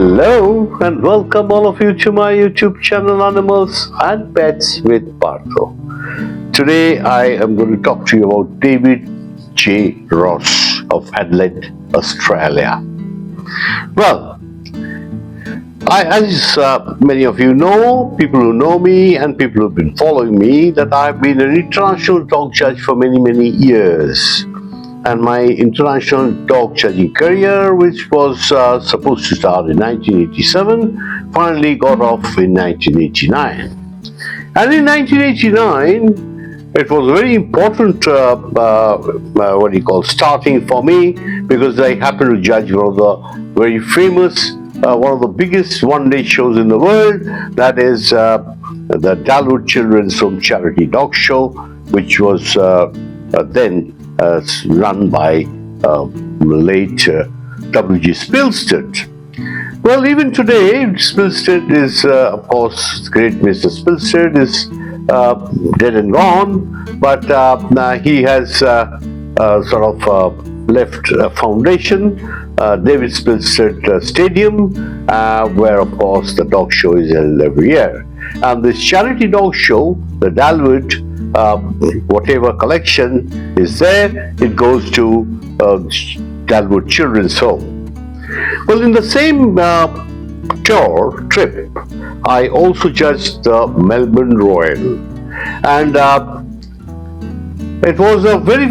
Hello and welcome all of you to my YouTube channel Animals and Pets with Partha. Today I am going to talk to you about David J. Roche of Adelaide, Australia. Well, as many of you know, people who know me and people who have been following me, that I've been an international dog judge for many years. And my international dog judging career, which was supposed to start in 1987, finally got off in 1989. And in 1989, it was a very important, starting for me, because I happened to judge one of the very famous, one of the biggest one-day shows in the world, that is the Adelaide Children's Home Charity Dog Show, which was then run by late W.G. Spilstead. Well, even today, Spilstead is, of course, great Mr. Spilstead is dead and gone, but he has left a foundation, David Spilstead Stadium, where, of course, the dog show is held every year. And this charity dog show, the Adelaide, whatever collection is there, it goes to Adelaide Children's Home. Well, in the same trip, I also judged the Melbourne Royal, and it was a very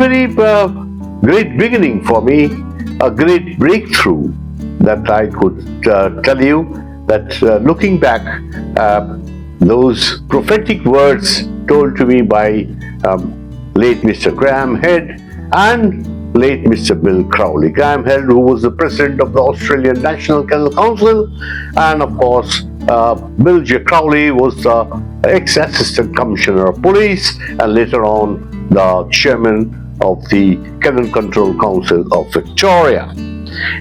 great beginning for me, a great breakthrough that I could tell you that looking back, those prophetic words told to me by late Mr. Graham Head and late Mr. Bill Crowley. Graham Head, who was the president of the Australian National Kennel Council, and of course Bill J. Crowley was the ex-assistant commissioner of police and later on the chairman of the Kennel Control Council of Victoria.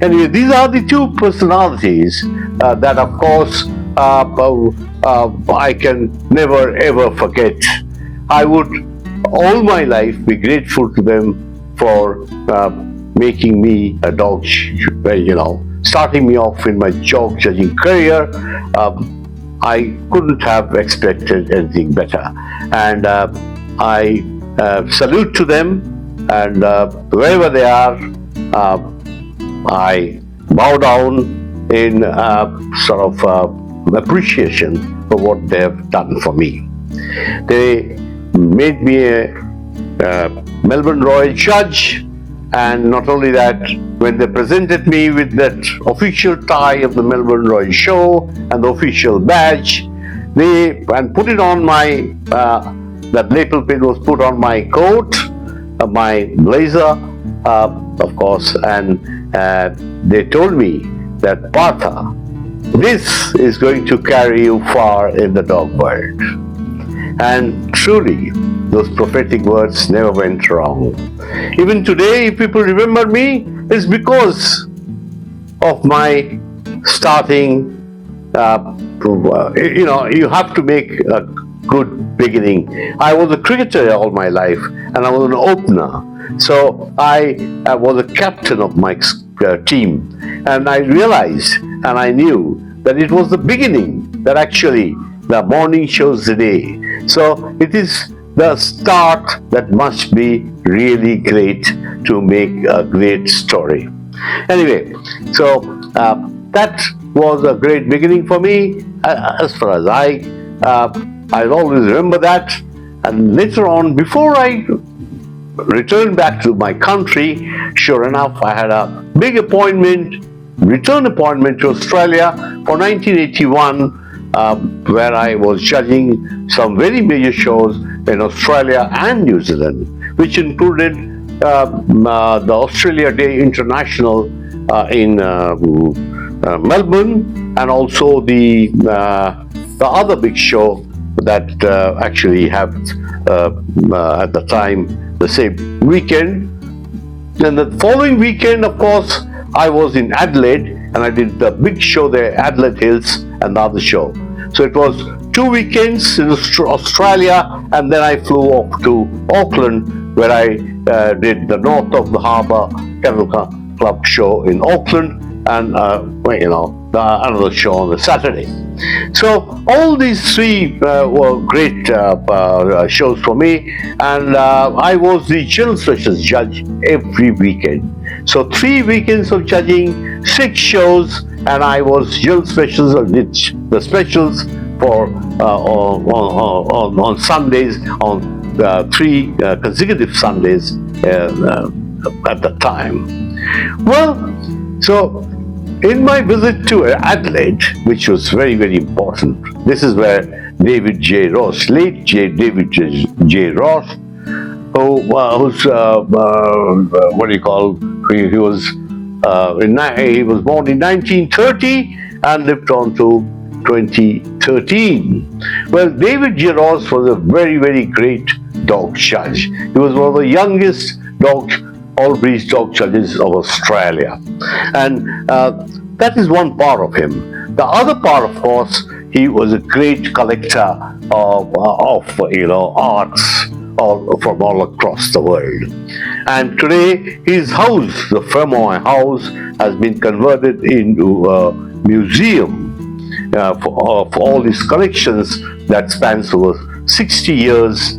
Anyway, these are the two personalities that, of course, I can never ever forget. I would all my life be grateful to them for making me a dog, starting me off in my dog judging career. I couldn't have expected anything better, and I salute to them, and wherever they are, I bow down in appreciation for what they have done for me. They made me a Melbourne Royal judge, and not only that, when they presented me with that official tie of the Melbourne Royal Show and the official badge, and put it on my, that lapel pin was put on my coat, my blazer, of course, and they told me that, Partha, this is going to carry you far in the dog world. And truly, those prophetic words never went wrong. Even today, if people remember me, it's because of my starting. You have to make a good beginning. I was a cricketer all my life, and I was an opener. So I was a captain of my team, and I realized and I knew that it was the beginning, that actually the morning shows the day. So it is the start that must be really great to make a great story. Anyway, so that was a great beginning for me, as far as I'll always remember that. And later on, before I returned back to my country, sure enough, I had a big return appointment to Australia for 1981, where I was judging some very major shows in Australia and New Zealand, which included the Australia Day International in Melbourne, and also the other big show that actually happened at the time, the same weekend. Then the following weekend, of course, I was in Adelaide, and I did the big show there, Adelaide Hills, and the other show. So it was 2 weekends in Australia, and then I flew off to Auckland, where I did the North of the Harbour Kennel Club show in Auckland, and another show on the Saturday. So all these three were great shows for me, and I was the general specials judge every weekend. So 3 weekends of judging, 6 shows, and I was general specials of the specials for on Sundays, on 3 consecutive Sundays at the time. Well, so in my visit to Adelaide, which was very, very important, this is where David J. Roche, late David J. Roche, who's what do you call? He was born in 1930 and lived on to 2013. Well, David J. Roche was a very, very great dog judge. He was one of the youngest all-breed dog judges of Australia, and that is one part of him. The other part, of course, he was a great collector of arts from all across the world. And today, his house, the Fermoy house, has been converted into a museum for all his collections that spans over 60 years.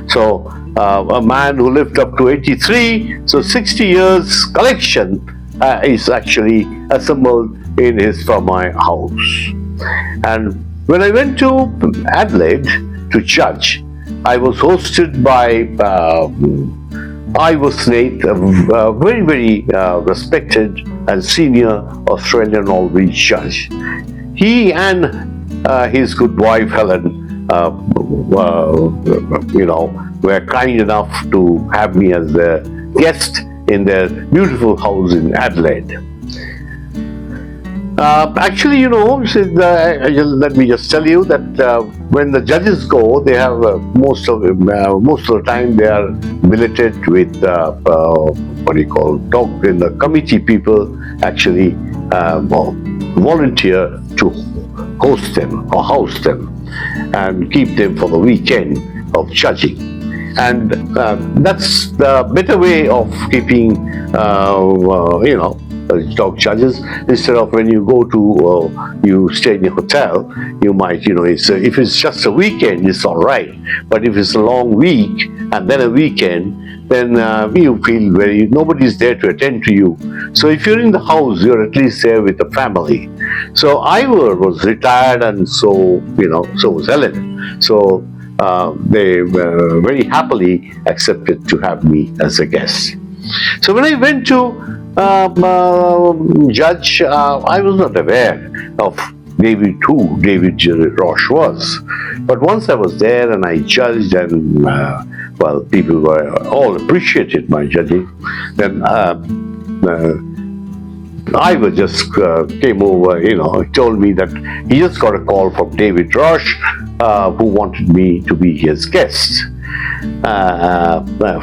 So a man who lived up to 83, so 60 years collection is actually assembled in his Fermoy house. And when I went to Adelaide to judge, I was hosted by Ivor Snaith, a very, very respected and senior Australian all-breed judge. He and his good wife Helen were kind enough to have me as their guest in their beautiful house in Adelaide. Actually, let me just tell you that when the judges go, they have most of the time they are billeted with dog in the committee people actually volunteer to host them or house them and keep them for the weekend of judging. And that's the better way of keeping, dog judges. Instead of when you go to, you stay in a hotel, you might, if it's just a weekend, it's all right. But if it's a long week and then a weekend, then you feel nobody's there to attend to you. So if you're in the house, you're at least there with the family. So Ivor was retired, and so was Helen. So they very happily accepted to have me as a guest. So when I went to judge, I was not aware of who David J. Roche was. But once I was there and I judged, and people were all appreciated my judging, then Ivor just came over, he told me that he just got a call from David Roche, who wanted me to be his guest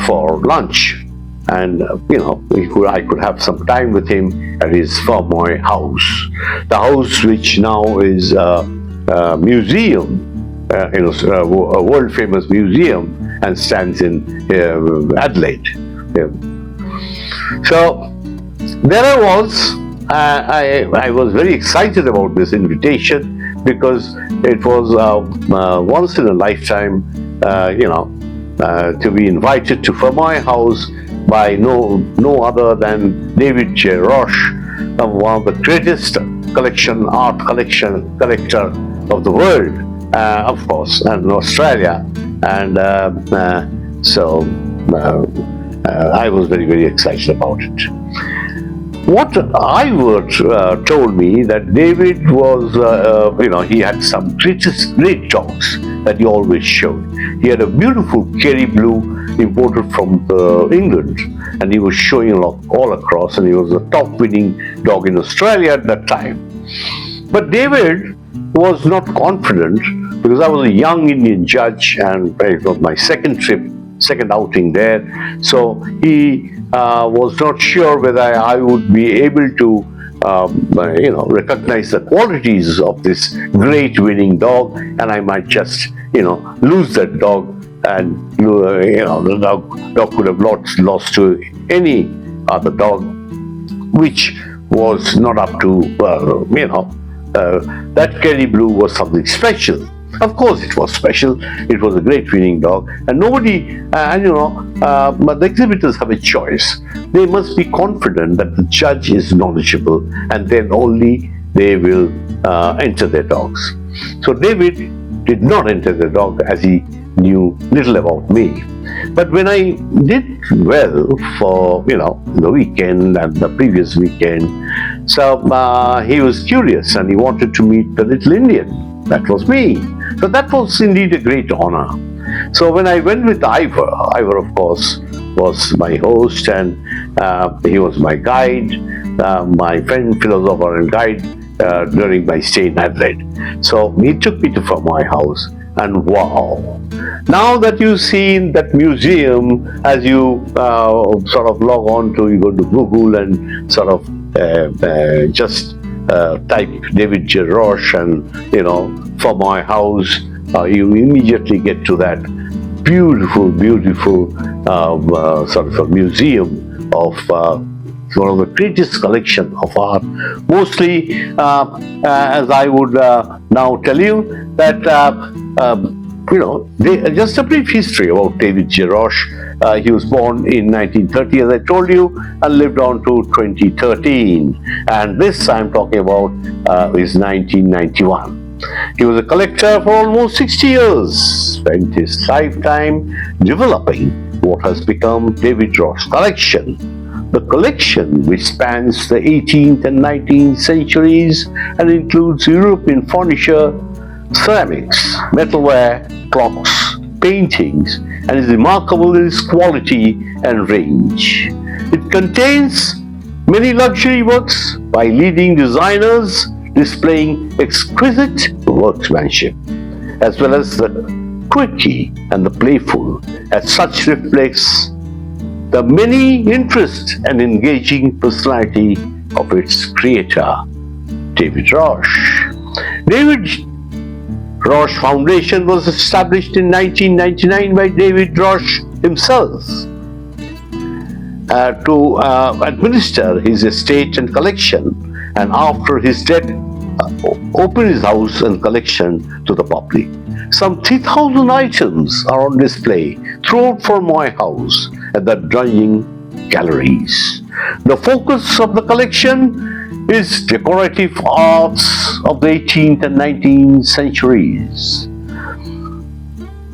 for lunch. And I could have some time with him at his Fermoy house, the house which now is a museum, a world famous museum, and stands in Adelaide. So there I was. I was very excited about this invitation because it was once in a lifetime, to be invited to Fermoy house by no other than David J. Roche, one of the greatest art collector of the world, of course, and Australia. And so I was very, very excited about it. What Ivor told me that David was, he had some great dogs that he always showed. He had a beautiful Kerry Blue imported from England, and he was showing all across, and he was the top winning dog in Australia at that time. But David was not confident because I was a young Indian judge, and it was my second outing there. So he was not sure whether I would be able to recognize the qualities of this great winning dog, and I might just lose that dog, and the dog could have lost to any other dog which was not up to, that Kerry Blue was something special. Of course, it was special. It was a great winning dog, and nobody, but the exhibitors have a choice. They must be confident that the judge is knowledgeable, and then only they will enter their dogs. So David did not enter the dog, as he knew little about me. But when I did well for, the weekend and the previous weekend, so he was curious and he wanted to meet the little Indian. That was me. So that was indeed a great honor. So when I went with Ivor, of course, was my host, and he was my guide, my friend, philosopher and guide during my stay in Adelaide. So he took me to Fermoy house, and wow! Now that you see in that museum, as you sort of log on to, you go to Google and sort of just type David J. Roche and, Fermoy house, you immediately get to that beautiful sort of a museum of one of the greatest collection of art. Mostly, as I would now tell you, that just a brief history about David J. Roche. He was born in 1930, as I told you, and lived on to 2013. And this I'm talking about is 1991. He was a collector for almost 60 years, spent his lifetime developing what has become David Roche's collection. The collection, which spans the 18th and 19th centuries and includes European furniture, ceramics, metalware, clocks, paintings, and is remarkable in its quality and range. It contains many luxury works by leading designers displaying exquisite workmanship, as well as the quirky and the playful, as such reflects the many interest and engaging personality of its creator, David Roche. David Roche Foundation was established in 1999 by David Roche himself to administer his estate and collection, and after his death open his house and collection to the public. Some 3,000 items are on display throughout Fermoy house at the Drudging galleries. The focus of the collection is decorative arts of the 18th and 19th centuries.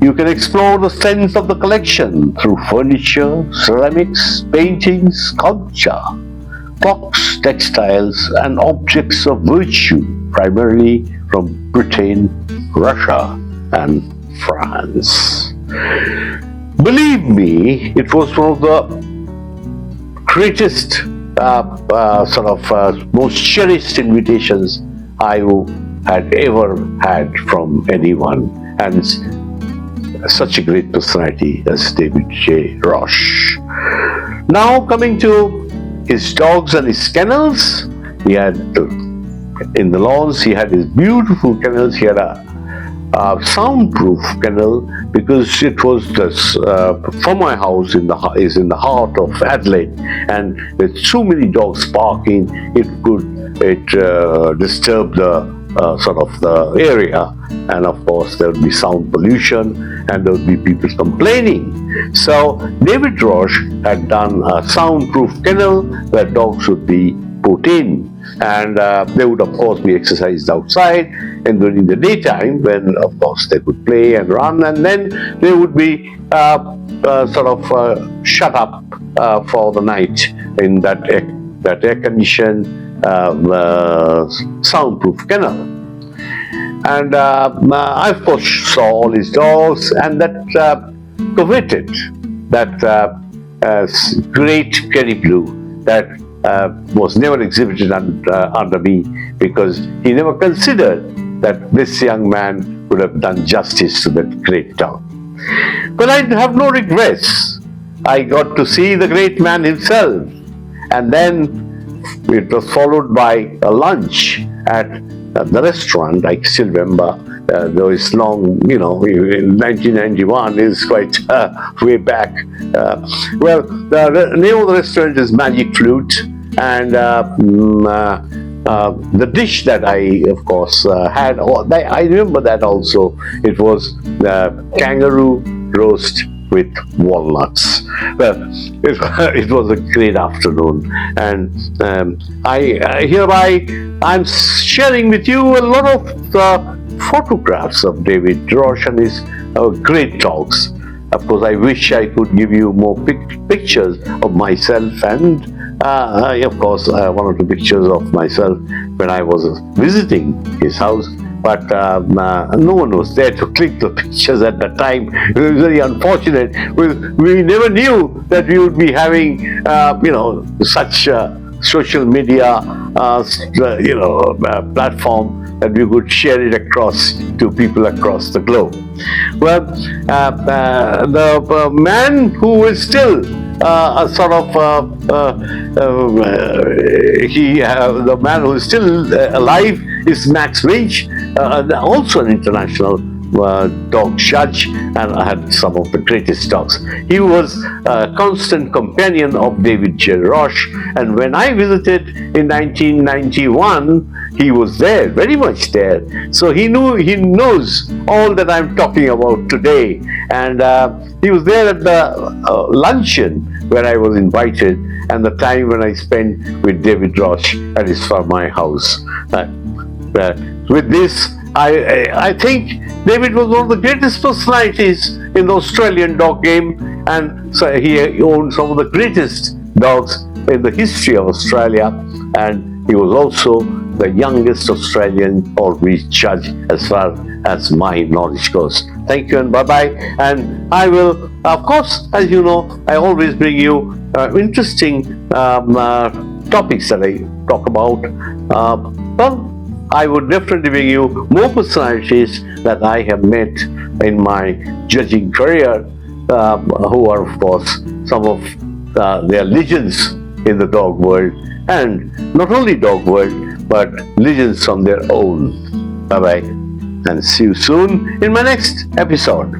You can explore the strength of the collection through furniture, ceramics, paintings, sculpture, clocks, textiles, and objects of virtue, primarily from Britain, Russia, and France. Believe me, it was one of the greatest, most cherished invitations I had ever had from anyone, and such a great personality as David J. Roche. Now coming to his dogs and his kennels, he had in the lawns, he had his beautiful kennels. He had a soundproof kennel because it was this Fermoy house is in the heart of Adelaide, and with so many dogs barking, it disturb the the area, and of course there would be sound pollution and there would be people complaining. So David Roche had done a soundproof kennel where dogs would be put in, and they would of course be exercised outside, and during the daytime when of course they could play and run, and then they would be shut up for the night in that air-conditioned soundproof kennel. And I of course saw all his dogs, and that coveted that great Kerry Blue that was never exhibited under me, because he never considered that this young man would have done justice to that great dog. But I have no regrets. I got to see the great man himself, and then it was followed by a lunch at the restaurant. I still remember, though it's long, in 1991 is quite way back. The name of the restaurant is Magic Flute, and the dish that I, of course, had. I remember that also. It was kangaroo roast with walnuts. Well, it was a great afternoon, and I'm sharing with you a lot of photographs of David Roche and his great talks. Of course, I wish I could give you more pictures of myself, and of course, one or two pictures of myself when I was visiting his house. But no one was there to click the pictures at that time. It was very unfortunate. We never knew that we would be having, such social media, platform that we could share it across to people across the globe. Well, the man who is still the man who is still alive is Max Rage, also an international dog judge, and had some of the greatest dogs. He was a constant companion of David J. Roche, and when I visited in 1991, he was there, very much there. So he knows all that I'm talking about today, and he was there at the luncheon where I was invited, and the time when I spent with David Roche at his Fermoy house. With this, I think David was one of the greatest personalities in the Australian dog game, and so he owned some of the greatest dogs in the history of Australia, and he was also the youngest Australian ormolu judge as far as my knowledge goes. Thank you and bye-bye. And I will, of course, as you know, I always bring you interesting topics that I talk about. I would definitely bring you more personalities that I have met in my judging career, who are, of course, some of they are legends in the dog world, and not only dog world, but legends on their own. Bye-bye, and see you soon in my next episode.